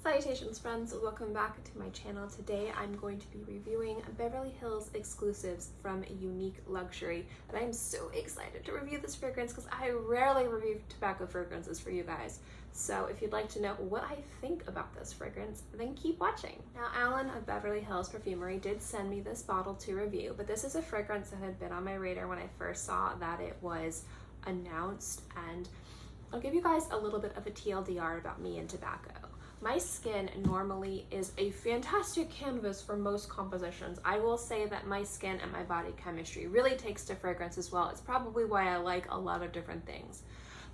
Salutations friends, welcome back to my channel. Today I'm going to be reviewing Beverly Hills exclusives from Unique Luxury, and I'm so excited to review this fragrance because I rarely review tobacco fragrances for you guys. So if you'd like to know what I think about this fragrance, then keep watching. Now, Alan of Beverly Hills Perfumery did send me this bottle to review, but this is a fragrance that had been on my radar when I first saw that it was announced, and I'll give you guys a little bit of a TLDR about me and tobacco. My skin normally is a fantastic canvas for most compositions. I will say that my skin and my body chemistry really takes to fragrance as well. It's probably why I like a lot of different things.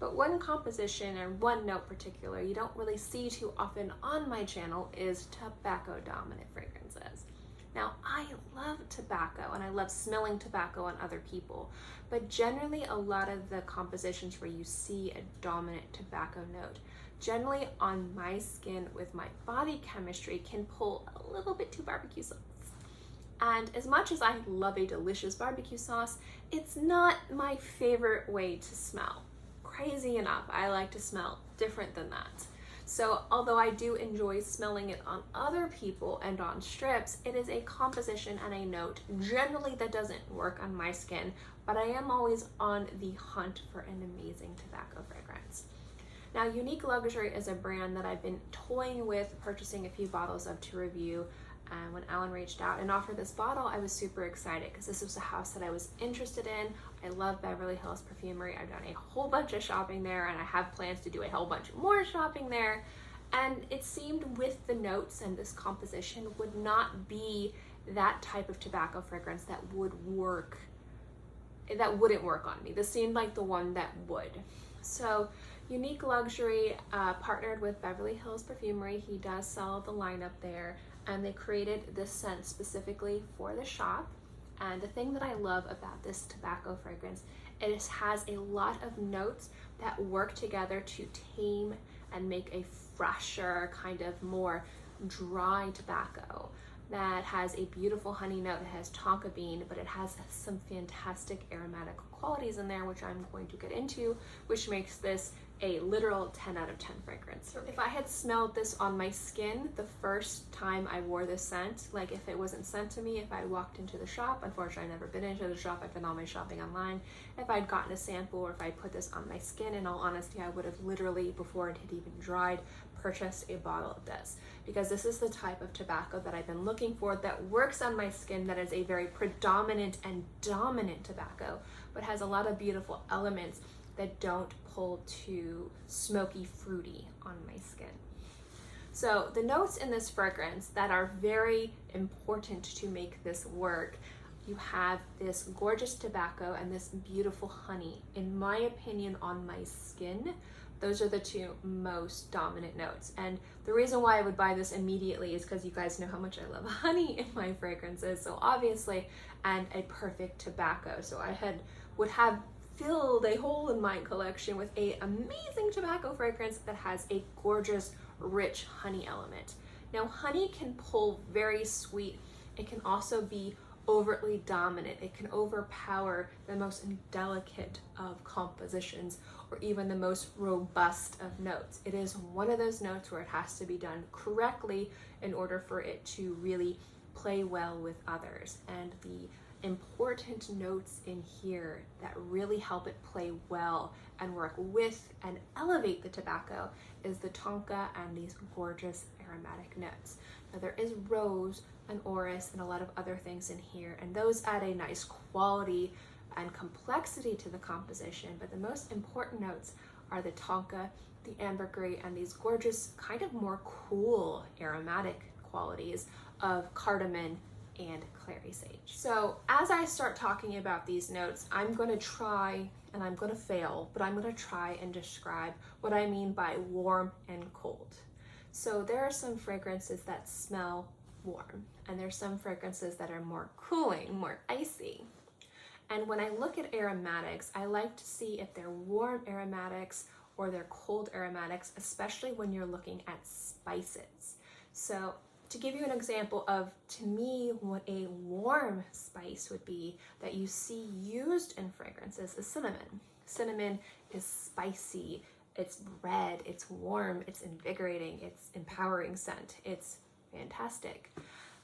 But one composition and one note particular you don't really see too often on my channel is tobacco dominant fragrances. Now, I love tobacco and I love smelling tobacco on other people, but generally a lot of the compositions where you see a dominant tobacco note, generally on my skin with my body chemistry, can pull a little bit too barbecue sauce. And as much as I love a delicious barbecue sauce, it's not my favorite way to smell. Crazy enough, I like to smell different than that. So although I do enjoy smelling it on other people and on strips, it is a composition and a note generally that doesn't work on my skin, but I am always on the hunt for an amazing tobacco fragrance. Now, Unique Luxury is a brand that I've been toying with purchasing a few bottles of to review. And when Alan reached out and offered this bottle, I was super excited because this was a house that I was interested in. I love Beverly Hills Perfumery. I've done a whole bunch of shopping there and I have plans to do a whole bunch more shopping there. And it seemed with the notes and this composition would not be that type of tobacco fragrance that would work, that wouldn't work on me. This seemed like the one that would. So Unique Luxury partnered with Beverly Hills Perfumery. He does sell the lineup there, and they created this scent specifically for the shop. And the thing that I love about this tobacco fragrance, it has a lot of notes that work together to tame and make a fresher, kind of more dry tobacco that has a beautiful honey note. It has tonka bean, but it has some fantastic aromatic qualities in there, which I'm going to get into, which makes this a literal 10 out of 10 fragrance. If I had smelled this on my skin the first time I wore this scent, like if it wasn't sent to me, if I walked into the shop, unfortunately I've never been into the shop, I've done all my shopping online, if I'd gotten a sample or if I put this on my skin, in all honesty, I would have literally, before it had even dried, purchased a bottle of this, because this is the type of tobacco that I've been looking for that works on my skin, that is a very predominant and dominant tobacco, but has a lot of beautiful elements that don't pull too smoky fruity on my skin. So the notes in this fragrance that are very important to make this work, you have this gorgeous tobacco and this beautiful honey. In my opinion, on my skin, those are the two most dominant notes. And the reason why I would buy this immediately is because you guys know how much I love honey in my fragrances, so obviously, and a perfect tobacco. So I would have filled a hole in my collection with a amazing tobacco fragrance that has a gorgeous, rich honey element. Now, honey can pull very sweet. It can also be overtly dominant. It can overpower the most delicate of compositions or even the most robust of notes. It is one of those notes where it has to be done correctly in order for it to really play well with others. And the important notes in here that really help it play well and work with and elevate the tobacco is the Tonka and these gorgeous aromatic notes. Now, there is rose and orris and a lot of other things in here, and those add a nice quality and complexity to the composition, but the most important notes are the Tonka, the ambergris, and these gorgeous kind of more cool aromatic qualities of cardamom and clary sage. So as I start talking about these notes, I'm going to try, and I'm going to fail, but I'm going to try and describe what I mean by warm and cold. So there are some fragrances that smell warm, and there's some fragrances that are more cooling, more icy. And when I look at aromatics, I like to see if they're warm aromatics or they're cold aromatics, especially when you're looking at spices. So to give you an example of, to me, what a warm spice would be that you see used in fragrances is cinnamon. Cinnamon is spicy It's red, it's warm, it's invigorating, it's empowering scent. It's fantastic.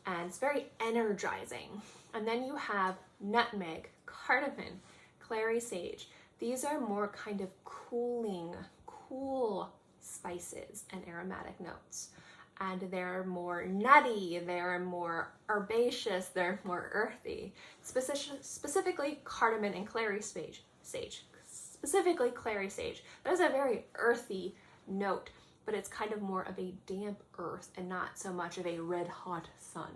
And it's very energizing. And then you have nutmeg, cardamom, clary sage. These are more kind of cooling, cool spices and aromatic notes. And they're more nutty, they're more herbaceous, they're more earthy. Specifically cardamom and clary sage. Specifically clary sage. That is a very earthy note, but it's kind of more of a damp earth and not so much of a red hot sun.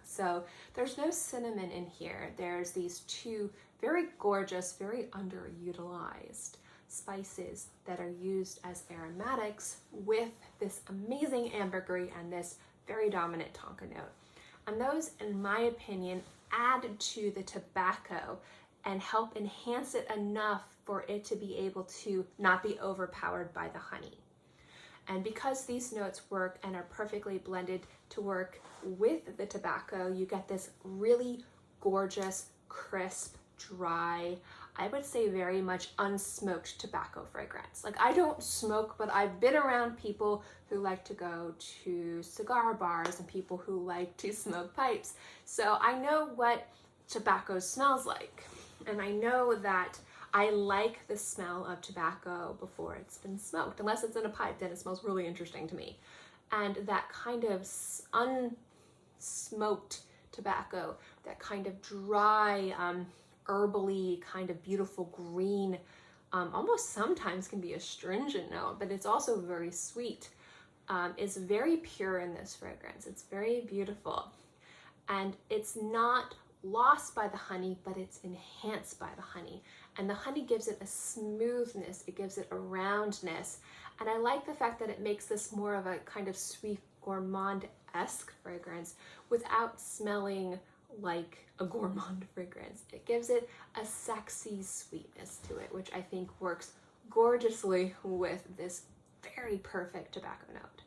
So there's no cinnamon in here. There's these two very gorgeous, very underutilized spices that are used as aromatics with this amazing ambergris and this very dominant tonka note. And those, in my opinion, add to the tobacco and help enhance it enough for it to be able to not be overpowered by the honey. And because these notes work and are perfectly blended to work with the tobacco, you get this really gorgeous, crisp, dry, I would say very much unsmoked tobacco fragrance. Like, I don't smoke, but I've been around people who like to go to cigar bars and people who like to smoke pipes. So I know what tobacco smells like. And I know that I like the smell of tobacco before it's been smoked. Unless it's in a pipe, then it smells really interesting to me. And that kind of unsmoked tobacco, that kind of dry, herbally, kind of beautiful green, almost sometimes can be a astringent note, but it's also very sweet. Is very pure in this fragrance. It's very beautiful. And it's not lost by the honey, but it's enhanced by the honey. And the honey gives it a smoothness, it gives it a roundness. And I like the fact that it makes this more of a kind of sweet gourmand-esque fragrance without smelling like a gourmand fragrance. It gives it a sexy sweetness to it, which I think works gorgeously with this very perfect tobacco note.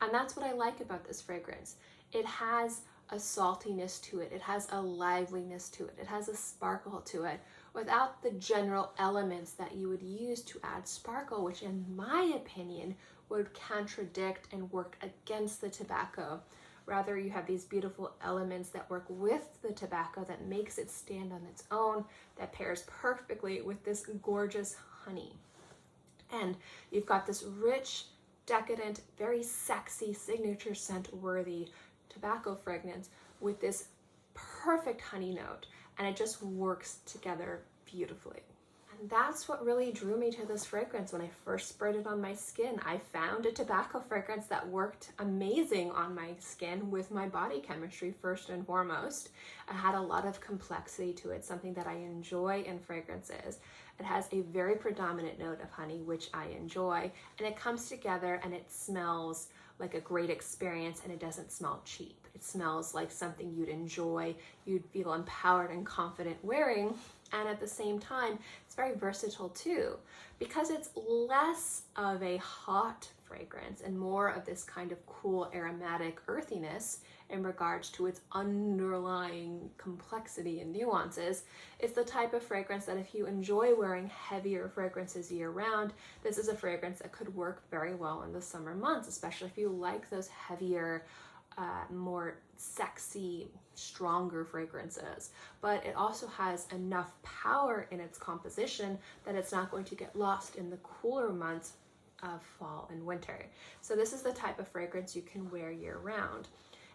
And that's what I like about this fragrance. It has a saltiness to it. It has a liveliness to it. It has a sparkle to it without the general elements that you would use to add sparkle, which in my opinion would contradict and work against the tobacco. Rather, you have these beautiful elements that work with the tobacco that makes it stand on its own, that pairs perfectly with this gorgeous honey. And you've got this rich, decadent, very sexy, signature scent worthy tobacco fragrance with this perfect honey note, and it just works together beautifully. And that's what really drew me to this fragrance. When I first sprayed it on my skin, I found a tobacco fragrance that worked amazing on my skin with my body chemistry first and foremost. It had a lot of complexity to it, something that I enjoy in fragrances. It has a very predominant note of honey, which I enjoy, and it comes together and it smells like a great experience, and it doesn't smell cheap. It smells like something you'd enjoy, you'd feel empowered and confident wearing, and at the same time, it's very versatile too, because it's less of a hot fragrance and more of this kind of cool aromatic earthiness in regards to its underlying complexity and nuances. It's the type of fragrance that if you enjoy wearing heavier fragrances year-round, this is a fragrance that could work very well in the summer months, especially if you like those heavier, more sexy, stronger fragrances. But it also has enough power in its composition that it's not going to get lost in the cooler months of fall and winter. So this is the type of fragrance you can wear year-round.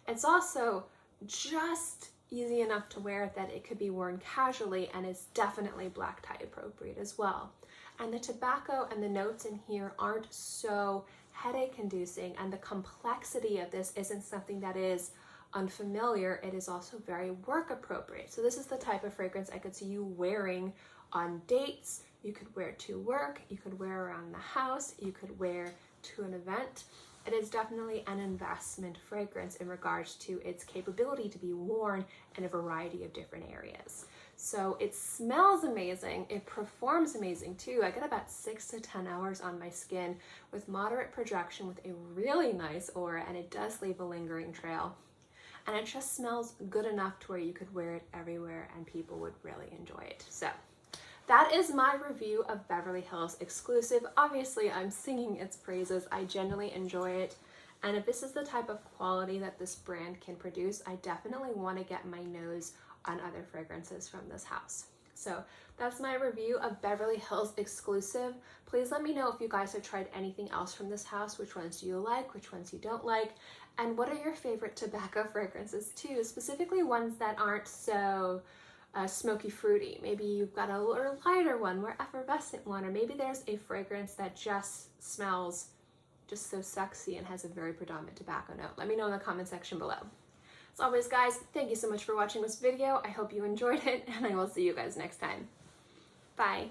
It's also just easy enough to wear that it could be worn casually, and is definitely black tie appropriate as well. And the tobacco and the notes in here aren't so headache inducing, and the complexity of this isn't something that is unfamiliar. It is also very work appropriate. So this is the type of fragrance I could see you wearing on dates. You could wear to work, you could wear around the house, you could wear to an event. It is definitely an investment fragrance in regards to its capability to be worn in a variety of different areas. So it smells amazing, it performs amazing too. I get about 6 to 10 hours on my skin with moderate projection with a really nice aura, and it does leave a lingering trail. And it just smells good enough to where you could wear it everywhere and people would really enjoy it. So that is my review of Beverly Hills Exclusive. Obviously, I'm singing its praises. I genuinely enjoy it. And if this is the type of quality that this brand can produce, I definitely want to get my nose on other fragrances from this house. So that's my review of Beverly Hills Exclusive. Please let me know if you guys have tried anything else from this house. Which ones do you like? Which ones you don't like? And what are your favorite tobacco fragrances too? Specifically ones that aren't so smoky fruity. Maybe you've got a little lighter one, more effervescent one, or maybe there's a fragrance that just smells just so sexy and has a very predominant tobacco note. Let me know in the comment section below. As always, guys, thank you so much for watching this video. I hope you enjoyed it, and I will see you guys next time. Bye.